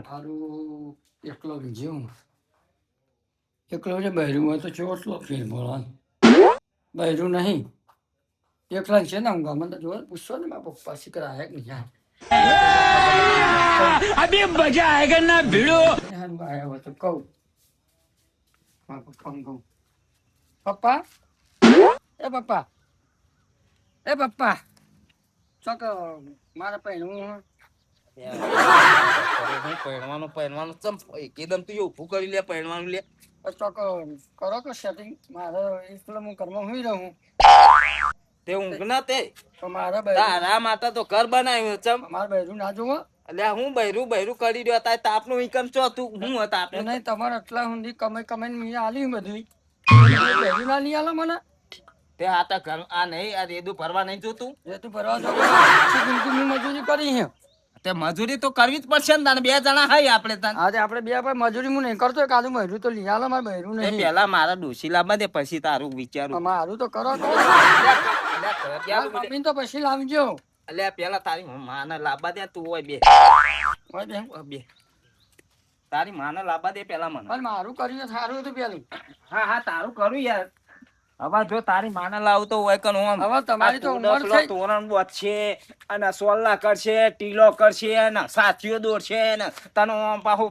હારું એકલો જીવું એકલો છે બહેરું હોય તો ચોટલો ફેર બોલવાનું બહેરું નહીં એકલા છે ને હું ગમે તો જો પૂછશો ને મારા પપ્પા શીખર આયા કે નહીં અભી મજા આયેગા ના ભીડો આયા હોય તો કહું મારા પપ્પાને કહું પપ્પા એ પપ્પા એ પપ્પા ચોક મારા પહેરું પહેરવાનું ચમ એકદમ તું એવું કરી લે પહેરવાનું લે ચોક કરો કે સેટિંગ મારે એકલો હું ઘરમાં હુઈ રહું તે ઊંઘ ના તે તો મારા તારા માટે તો ઘર બનાવ્યું ચમ મારા બહેરું ના જોવો એટલે હું બૈરું કરી રહ્યો તારે તાપનું ઇન્કમ ચો તું હું તાપનું નહીં તમારે આટલા સુધી કમાઈ મેં આલ્યું બધું બહેરું ના લઈ આલો મને તે આ તો ઘર આ નહીં આ રેદું ભરવા નહીં જોતું એ તું ભરવા જો હું મજૂરી કરી છે તે મજૂરી તો કરવી જ પડશે ને તાને બે જણા હાય આપણે તને આજે આપણે બે ભાઈ મજૂરી હું નહીં કરતો કાલુ બહેરું તો લઈ આલો મારે બહેરું નહીં પેલા મારા ડોસી લાવવા દે પછી તારું વિચારું મારું તો કરો મમ્મી તો પછી લાવજો એટલે પેલા તારી માને લાવવા દે તું હોય બે તારી માને લાવવા દે પેલા મને પણ મારું કર્યું સારું હતું પેલું હા તારું કરું યાર હવે જો તારી માને લાવતો હોય કે હવે તમારી તો ઉંમર થઈ તોરણ છે અને સોલ્લા કરશે ટીલો કરશે ને સાથીઓ દોરશે ને તને પાછું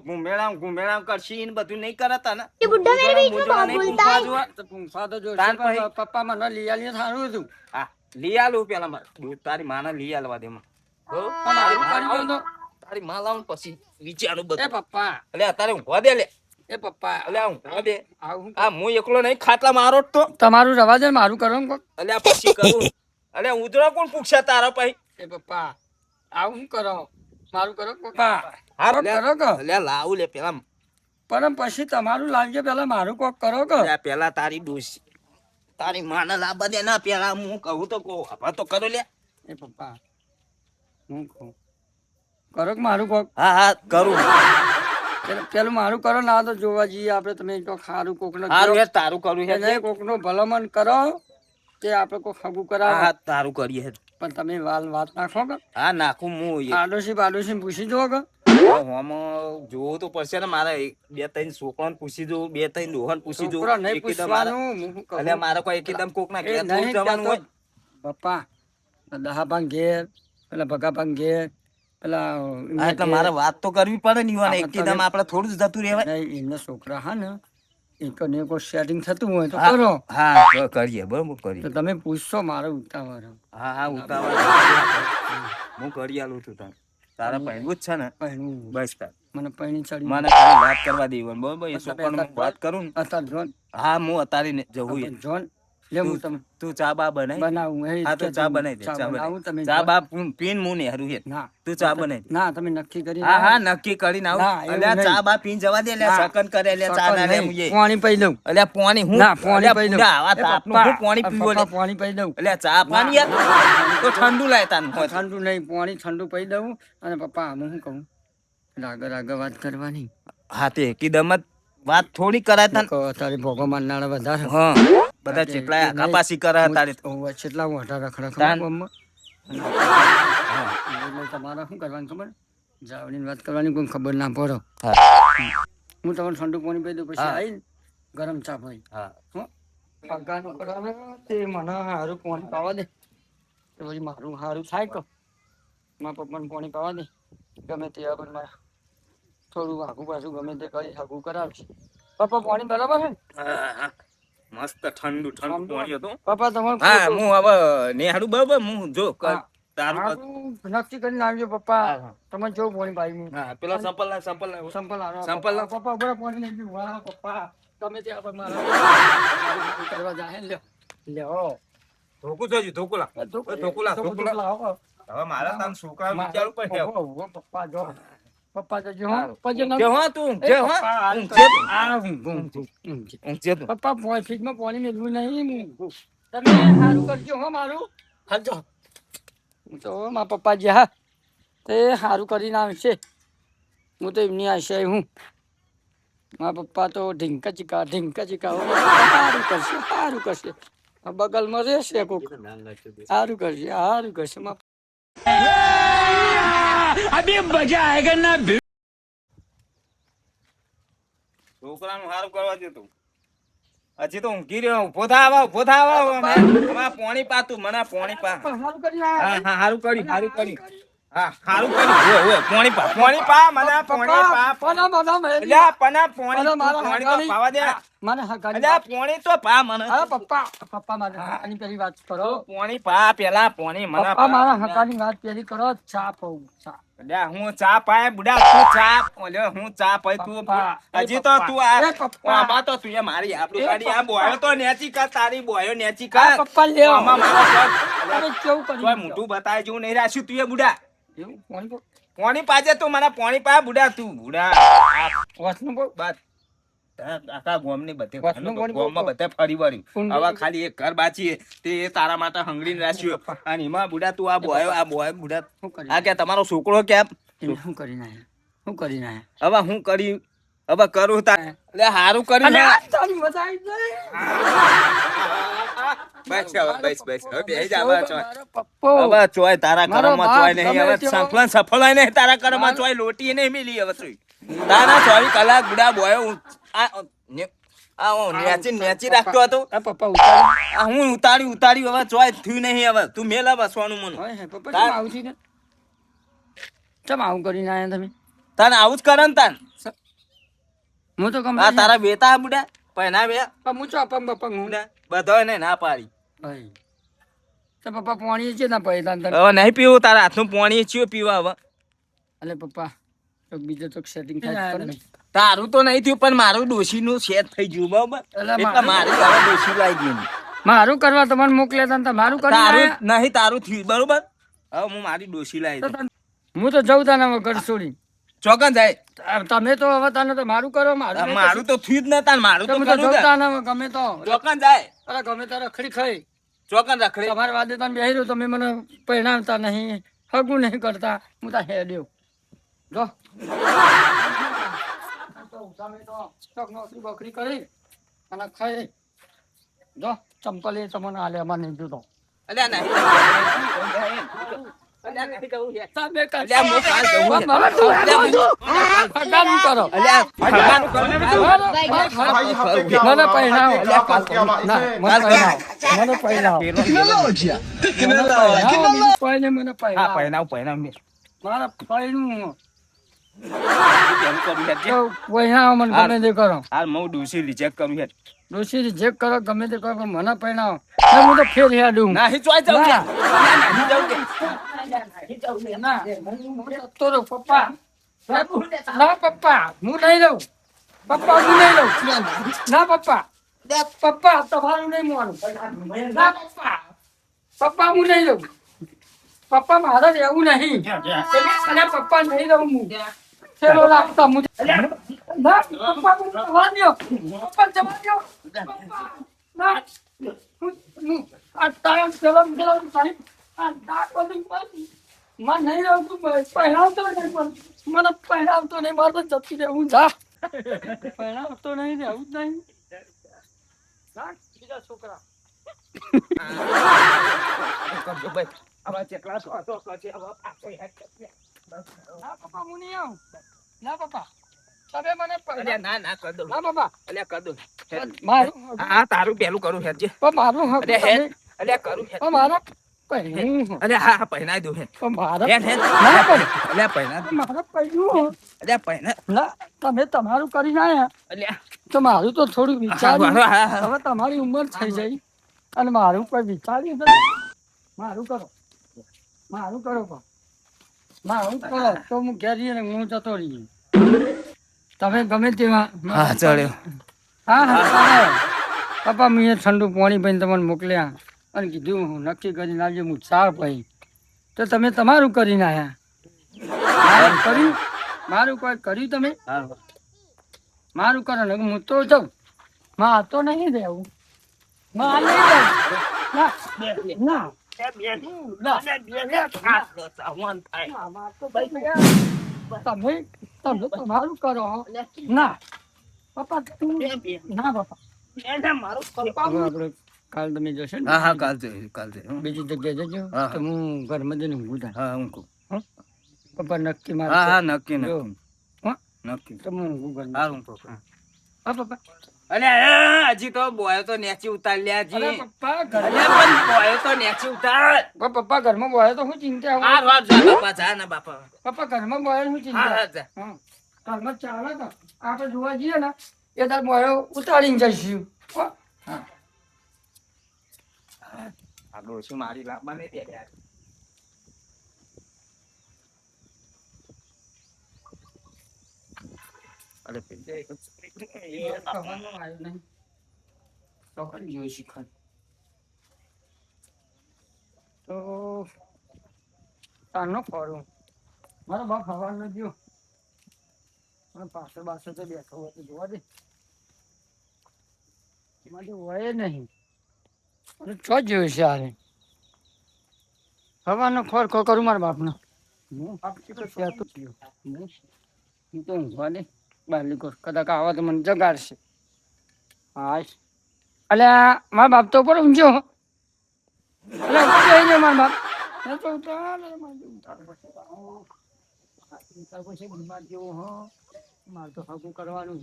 ઘુમેળામ કરશે ને બધું નહીં કરે તને પપ્પા મને લઈ આલીએ સારું હતું હા લઈ આલું પેલા તારી માને લઈ આલવા દે તારી માં લાવું પછી વિચારું બધું પપ્પા એટલે અત્યારે ઊંઘવા દે લે એ પપ્પા એટલે ઊંઘવા દે આ હું એકલો નહીં ખાટલા મારો તો તમારું રવા દે મારું કરો એટલે પછી કરું એટલે ઉધરો કોણ પૂછશે તારા પછી એ પપ્પા આવું કરો મારું કરો પપ્પા કરો કે એટલે લાવું લે પેલા પણ પછી તમારું લાવજો પેલા મારું કોક કરો કે પેલા તારી ડોસી તારી માને લાવવા દે ના પેલા હું કહું તો કહું હવે તો કરો લે એ પપ્પા હું કહું કરો કે મારું કોક હા કરું પેલું મારું કરો ના તો જોવા જઈએ આપણે તમે તો ખારું કોક તારું કરું છે કોક નો ભલામણ કરો તે આપણે કોઈ ખગું કરાવે તારું કરીએ પણ તમે વાત નાખો કે હા નાખું હું પાડોશી પૂછી જો કે જોવું તો પડશે ને મારે બે ત્રણ છોકરાને પૂછી દઉં બે ત્રણ દોહન પૂછી દઉં નહીં પૂછવાનું એટલે મારે કોઈ એકદમ કોક ના ઘેર જવાનું હોય પપ્પા દહા ભાંગ ઘેર પેલા ભગા ભાંગ ઘેર પેલા એટલે મારે વાત તો કરવી પડે ને એકદમ આપડે થોડું જ જતું રહેવાય એમના છોકરા હા ને એકને કોઈ સેટિંગ થતું હોય તો કરો હા કરીએ બરોબર કરીએ તો તમે પૂછશો મારે ઉતાવળ હા ઉતાવળ હું કરી આલું છું તારા પહેરવું જ છે ને બસ તાર મને પૈણી ચડી મને વાત કરવા દેવાનું બરોબર એ છોકરાને વાત કરું ને અત્યારે જોન હા હું અત્યારે જવું જોન લે હું તમે તું ચા બા બનાવું હા તો ચા બનાવી દે ચા બા પીન હું ને હરું હે ના તું ચા બનાવી ના તમે નક્કી કરી હા નક્કી કરીને આવ અલ્યા ચા બા પીન જવા દે લે સકન કરે લે ચા ના લે મુજે પાણી પી લઉં અલ્યા પાણી હું ના પાણી પી લઉં આવા તાપનું હું પાણી પીવો લે પાણી પી લઉં અલ્યા ચા પાણી યાર તો ઠંડુ લાય તાન ઠંડુ નહીં પાણી ઠંડુ પી દઉં અને પપ્પા હું શું કહું રાગ વાત કરવાની હા તે કીધમ વાત થોડી કરાય તને તારી ભોગો મારનારા વધારે હા બધા ચેટલા કપાસી કરે તારે ચેટલા મોટા રખડા તમારે શું કરવાનું ખબર જાવની વાત કરવાની કોઈ ખબર ના પડો હું તમને ઠંડુ પાણી પી દઉં પછી આવી ગરમ ચા ભાઈ પગારનું કરાવે તે મને સારું પાણી પાવા દે તો પછી મારું સારું થાય કે મારા પપ્પાને પાણી પાવા દે ગમે તે પણ મારે થોડું આગું પાછું ગમે તે કરી આગું કરાવશે પપ્પા પાણી બરાબર છે મસ્ત ઠંડુ પાણી હતું પપ્પા તમારું હા હું હવે નેહાડું બરાબર હું જો તારું નક્કી કરીને આવજો પપ્પા તમે જો પાણી પાઈ હા પેલા સંપલ પપ્પા બરાબર પાણી નહીં પીવું વાહ પપ્પા તમે ત્યાં મારા કરવા જાય લ્યો ધોકું જોજો ધોકુલા હવે મારા તાન છોકરા વિચારવું પડે પપ્પા જો પપ્પા તો જો તું પપ્પા ફ્રીજમાં પાણી મેળવું નહીં તમે સારું કરજો હો મારું હાલજો તો મારા પપ્પા જે હા તે સારું કરીને આવશે હું તો એમની આશા હું મારા પપ્પા તો ઢીંકા ચીકા સારું કરશે બગલમાં રહેશે કોક સારું કરશે અભી મજા આયેગા ના છોકરાનું સારું કરવા દે તું. હજી તો ઊંઘી રહ્યો. ઉભો થા પોણી પા તું મને પોણી પા. સારું કરી હા સારું કર્યું. હા સારું કર્યું. પોણી પા મને પોણી પા. અલ્યા પના પોણી તો પાવા દે. મને હકારી અલ્યા પોણી તો પા મને. અરે પપ્પા મારે હકાની પેલી વાત કરો. પોણી પા પેલા પોણી મને પપ્પા મારા હકાની વાત પેલી કરો. ચા પઉં ચા. અલ્યા હું ચા પાય બુડા તું ચા ઓલ્યો હું ચા પાય તું હજી તો તું આમાં તો તું એ મારી આપડી ગાડી આ બોયો તો નેચી કર તારી બોયો નેચી કર પપ્પા લેવો આમાં મારો અરે કેવું કોઈ કર્યું મોઢું બતાય જેવું નહીં રાખ્યું તું એ બુડા એવું કોણ કો પોણી પાજે તું મને પોણી પા બુડા તું બુડા વાસનું બોલ બસ આખા ગોમની બધે વાતનું કોણ ગોમમાં બધે ફરી વળ્યું હવે ખાલી એક ઘર બાચી તે તારા માટે હંગડીને રાખ્યું અને એમાં બુડા તું આ બોયો બુડા શું કરી આ કે તમારો છોકરો કેમ શું કરી નાખે શું કરી નાખે હવે હું કર્યું હવે કરું તા એટલે હારું કર્યું ને તારી મજા આવી બસ હવે બેહી જા હવે ચોય પપ્પો હવે ચોય તારા મારો કર્મમાં બાપ ચોય નહીં ગમે હવે તેવો- સફળ નહીં તારા કર્મમાં ચોય લોટી નહીં મિલી હવે તું તારા 24 કલાક બુડા બોયો નેચી રાખતો હતો આ પપ્પા ઉતારી આ હું ઉતાર્યું હવે ચોય થયું નહીં હવે તું મેલા બસવાનું મને હોય હે પપ્પા કેમ આવું છે ને કેમ આવું કરી નાખ્યા તમે તને આવું જ કરે ને તાન હું તો ગમે આ તારા બેટા બુડા પહેના બે હું ચો પપ્પા હું બુડા બધો ને ના પાડી ભાઈ તો પપ્પા પાણી છે ના પૈસા તને હવે નહીં પીવું તારા હાથનું પાણી ચિયો પીવા હવે અલે પપ્પા તો બીજો તો સેટિંગ થાય કર ને તારું તો નહીં થયું પણ મારું ડોશી નું સેટ થઈ ગયું બરાબર એટલે એટલે મારી હવે ડોશી લાવી ગયું મારું કરવા તમારે મોકલે તને તમારું કરી તારું નાખ્યા. નહીં તારું થયું બરોબર હવે હું મારી ડોશી લાવી તો દઉં. હું તો જઉં તાના ઘર છોડી ચોકન જાય તમે તો હવે તને તો મારું કરો મારું મારું તો થયું જ નતા મારું તો તો કરું જઉં તાર. તાના ગમે તો ચોકન જાય અરે ગમે તારે ખડી ખાઈ ચોકન રખડે તમારે વાદે તમે બેહી રહ્યો તમે મને પહેણાવતા નહીં હગું નહીં કરતા હું તા હેડ્યો જો તમે તો ચોક નોકરી બકરી કરી અને ખાઈ જો ચંપલ એ તમને હાલે અમારે નહીં જોતો અલ્યા નહીં અલ્યા નહીં કહું છે. તમે અલ્યા હું કાલ જઉં છે. હગાનું કરો અલ્યા ભગવાનનું કરું. મને પહેરાવો ના મને પહેરાવો મને હા પહેરાવો પહેનાવ મારા પહેરું એમ કરું હેડ જે. પહેરાવો મને ગમે તે કરો હાલ હું ડોશી રિજેક્ટ કરું હેડ. ડોશી રિજેક્ટ કરો ગમે તે કરો પણ મને પહેરાવો હું તો ફેર હેડું નહીં ચોય જાઉં છે. નહીં જાઉં છે. ના હું જતો રહું, પપ્પા ના પપ્પા હું નહીં લઉં પપ્પા હું નહીં લઉં ના પપ્પા પપ્પા તમારું નહીં મોનું ના પપ્પા હું નહીં લઉં પપ્પા મારે રહેવું નહીં અને પપ્પા નહીં લઉં હું ચલો લાગતા હું ના પપ્પા હું જવા દ્યો પપ્પા જવા દ્યો પપ્પા ના હું આ તારા ચલો સાહેબ આ દાંત બધું મને નહીં આવતું પહેરાવતો નહીં પણ મને પહેરાવતો નહીં મારે તો જતી રહેવું જા પહેરાવતો નહીં રહેવું જ નહીં જા, બીજા છોકરા કરજો ભાઈ. હવે જેટલા સો છે, હવે પાછો હેડ કરજે. ના પપ્પા હું નહીં આવું ના પપ્પા તમે મને અલ્યા ના ના કર દઉં. ના પપ્પા અલ્યા કર દઉં. હેડ. મારું હા તારું પેલું કરું હેડ જે. પણ મારું હક અલ્યા હેડ. અલ્યા કરું હેડ. પણ મારા પહેર્યું અલ્યા હા પહેનાઈ દઉં હેડ. પણ મારા હેડ હેડ. ના પણ અલ્યા પહેના દઉં. મારા પહેર્યું અલ્યા પહેના. ના તમે તમારું કરી નાખ્યા અલ્યા તો મારું તો થોડું વિચાર્યું હા, હા, હા. હવે તમારી ઉંમર થઈ જઈ અને મારું કોઈ વિચાર્યું નથી મારું કરો પણ મારું કરો તો હું ઘેર જઈને હું જતો રહીએ તમે ગમે તેવા હા ચડ્યો. હા ચાલો. પપ્પા મેં ઠંડુ પાણી પીને તમને મોકલ્યા અને કીધું હું નક્કી કરીને આવજે હું ચા પી તો તમે તમારું કરીને આવ્યા કર્યું મારું કોઈ કર્યું તમે મારું કરો ને હું તો જાઉં માં તો નહીં રહેવું માં નહીં રહેવું ના ના તમે તમે તમારું કરો ના પપ્પા તું ના પપ્પા આપણે કાલ તમે જશો ને હા કાલ જઈશ. બીજી જગ્યાએ જજો હા. તો હું ઘરમાં જઈને ઊંઘું થાય હા હું કહું. પપ્પા નક્કી હા મારે હા નક્કી જો. નક્કી હા? નક્કી. તો હું ઊંઘું ઘરમાં. હા હું કહું. હા પપ્પા. અને હજી તો બોયો તો નેચી ઉતાર લ્યા અરે જી. પપ્પા અરે ઘરમાં પણ બોયો તો નેચી ઉતાર. પપ્પા ઘરમાં બોય તો શું ચિંતા હોય? હાર વાર જા બાપા જા ને બાપા. પપ્પા ઘરમાં બોય શું હા ચિંતા? હા જા. હા ઘરમાં ચાલે તો આપણે જોવા જઈએ ને એ તાર બોયો ઉતારીને જઈશું. હો? હા. આ ડોશી મારી લાંબા નહીં દે યાર. અરે પેલે ખવાનો આવ્યો નહીં. તો કરી જોઈ શીખર. તો તારનો ફરું. મારો બાપ હવાનો ગયો. મને પાછળ બાસળ તો બેઠો હોય તો જોવા દે. એમાં તો હોય નહીં. અને ચો જોયું છે આરે. હવાનો ખોર ખો કરું મારા બાપનો. હું બાપ તો કહેતો થયો. હું તો ઊંઘવા દે. બારલી કોર કદાચ આવા તો મને જગાડશે. હા. અલ્યા મારા બાપ તો ઉપર ઊંઘ્યો. અલ્યા ઉપર જઈ ગયો મારા બાપ. એ તો ઉતાર પછી બીમાર જેવો હો. મારે તો હગું કરવાનું.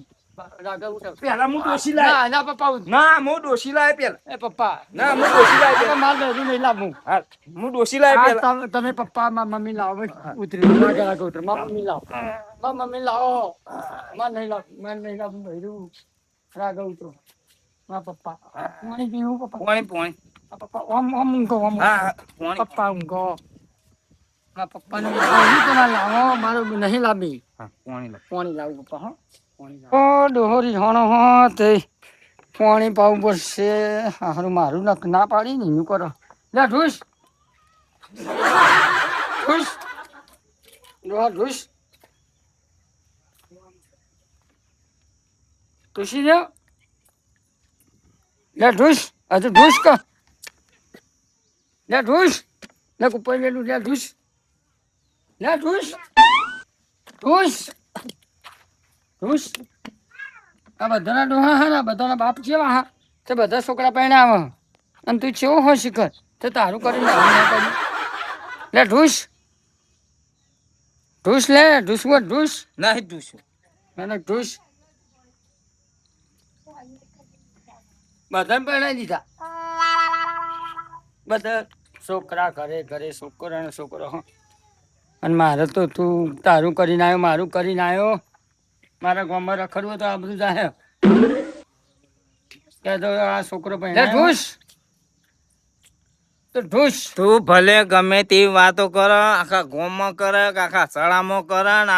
રાગા ઉઠાવ. પેલા હું ડોશી લાય. ના ના પપ્પા. ના હું ડોશી લાય પેલા. એ પપ્પા. ના હું ડોશી લાય પેલા. મારે દર્દી નહીં લાવવું. હા હું ડોશી લાય પેલા. તમે પપ્પા મારા મમ્મી લાવો ઉતરી રાગા ઉતર મારા મમ્મી લાવો મારા મમ્મી લાવો મારે નહીં લાવું ભર્યું રાગા ઉતરો મારા પપ્પા પાણી પીવું પપ્પા પોણી પપ્પા ઓમ ઊંઘો ઓમ હા પોણી પપ્પા ઊંઘો મારા પપ્પાને લાવો મારું નહીં લાવી હા પોણી લો. પાણી લાવું પપ્પા હો ઓ ડોહરી હોણો હો તે પાણી પાવું પડશે હારું મારું ના પાડી ને એનું કરો લે ઢૂસ ઢૂસ ડોહા ઢૂસ ઢૂસી દે લે ઢૂસ હજુ ઢૂસ કા લે ઢૂસ લે ઉપર લેલું લે ઢૂસ લે ઢૂસ ઢૂસ ઢૂસ આ બધાના ડોહા હા બધાના બાપ જેવા હા તે બધા છોકરા પરણાવે અને તું કેવો હોય શિખર તે તારું કરીને આવું ના કર્યું લે ઢૂસ ઢૂસ લે ઢૂસ ઢૂસ નહીં ડોશી. મને ઢૂસ બધાને પરણાવી દીધા બધા છોકરા ઘરે ઘરે છોકરો ને છોકરો હો અને મારે તો તું તારું કરીને આવ્યો મારું કરીને આવ્યો મારા ગામમાં રખડવું તો આ બધું જાય કે તો આ છોકરો પરણાવ્યો ઢૂસ તો ઢૂસ તું ભલે ગમે તેવી વાતો કરે આખા ગોમમાં કરે કે આખા સળામાં કરે ને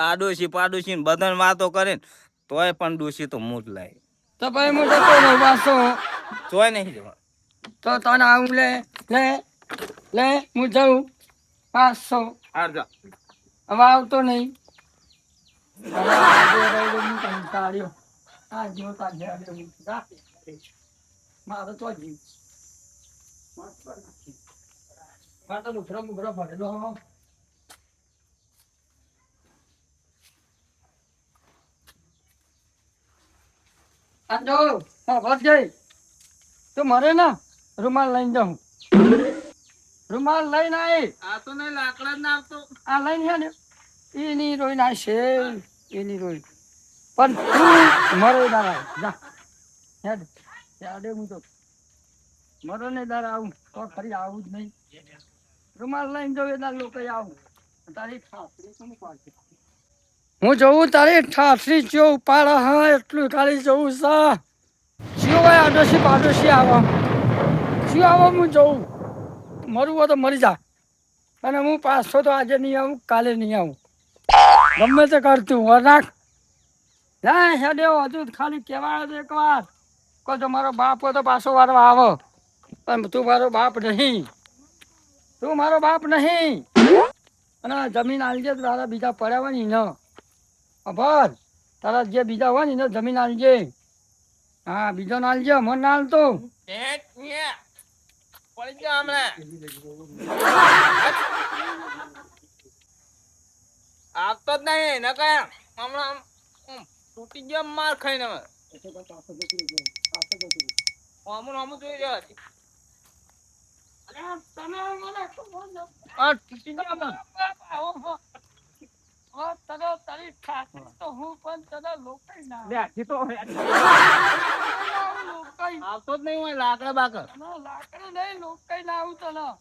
આડોશી પાડોશી બધાને વાતો કરે ને તોય પણ ડોશી તો મૂજ લાય તો ભાઈ હું જતો રહું પાછો તોય નહીં જવા. તો તને આવું લે હું જાઉં 500 હાર જા. હવે આવતો નહીં હવે આજે રવિ હું કંટાળ્યો આ જો તારે મારે તો જ મારે તો મુખરો ભરેલો આ જો ભર જઈ તું મરે ને રૂમાલ લઈને જાઉં રૂમાલ લઈને આવી આ તો નહીં લાકડા જ ના આવતો. આ લઈને છે ને એની રોઈ ના છે એની રોઈ પણ તું મરે દારા જા હેડ હેડે હું તો મરો ને દારા આવું તો ફરી આવું જ નહીં રૂમાલ લઈને જાઉં એના લોકો આવું તારી ઠાસરી કોને પાડશે હું જોઉં તારી ઠાસરી જો ઉપાડે હા એટલું તારી જોઉં સા જીઓ ભાઈ આડોશી પાડોશી આવો શું આવો હું જોઉં મરવું હોય તો મરી જા અને હું પાછો તો આજે નહીં આવું કાલે નહીં આવું ગમે તે કરતું વર રાખ ના હેડે હજુ ખાલી કહેવાય તો એક વાર કોઈ તો મારો બાપ હોય તો પાછો વારો આવો પણ તું મારો બાપ નહીં તું મારો બાપ નહીં અને જમીન આલજે તારા બીજા પડ્યા હોય ને ન ખબર તારા જે બીજા હોય ને એને જમીન આલજે હા બીજો ના આલજે મને ના આલતો પડી ગયો હમણાં આવતો જ નહીં ને કયા હમણાં તૂટી ગયો માર ખાઈને હવે અમુક જોઈ રહ્યો તૂટી ગયો તને તારી ખાતરી તો હું પણ તને લોકાઈ ના લે હજી તો લોકાઈ આવતો જ નહીં હોય લાકડા બાકર લાકડું નહીં લોકાઈ ના આવું તને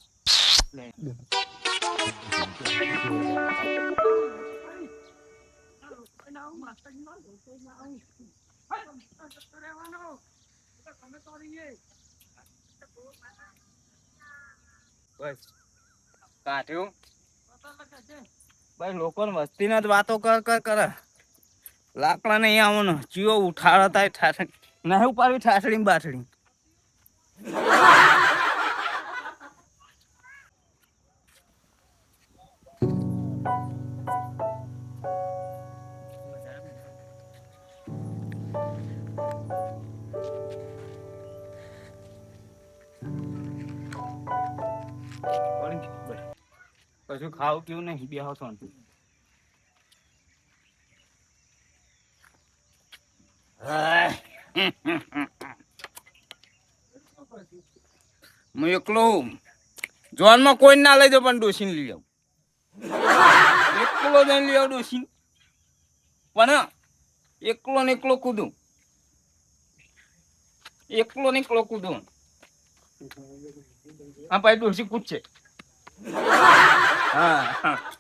બસ કાઢ્યું ભાઈ લોકો વસ્તીના જ વાતો કરે લાકડા નહીં આવવાનું જીવો ઉઠાડતા ઠાઠડી નહીં ઉપાડવી ઠાઠડી બાઠડી કશું ખાવું પીવું નહીં બે આવતો હું એકલો જોનમાં કોઈ ના લઈ દો પણ ડોસીને લઈ આવું એકલો જઈને લઈ આવું ડોસીને પણ એકલો ને એકલો કૂદું એકલો ને એકલો કૂદું હા ભાઈ ડોસી કૂદશે હા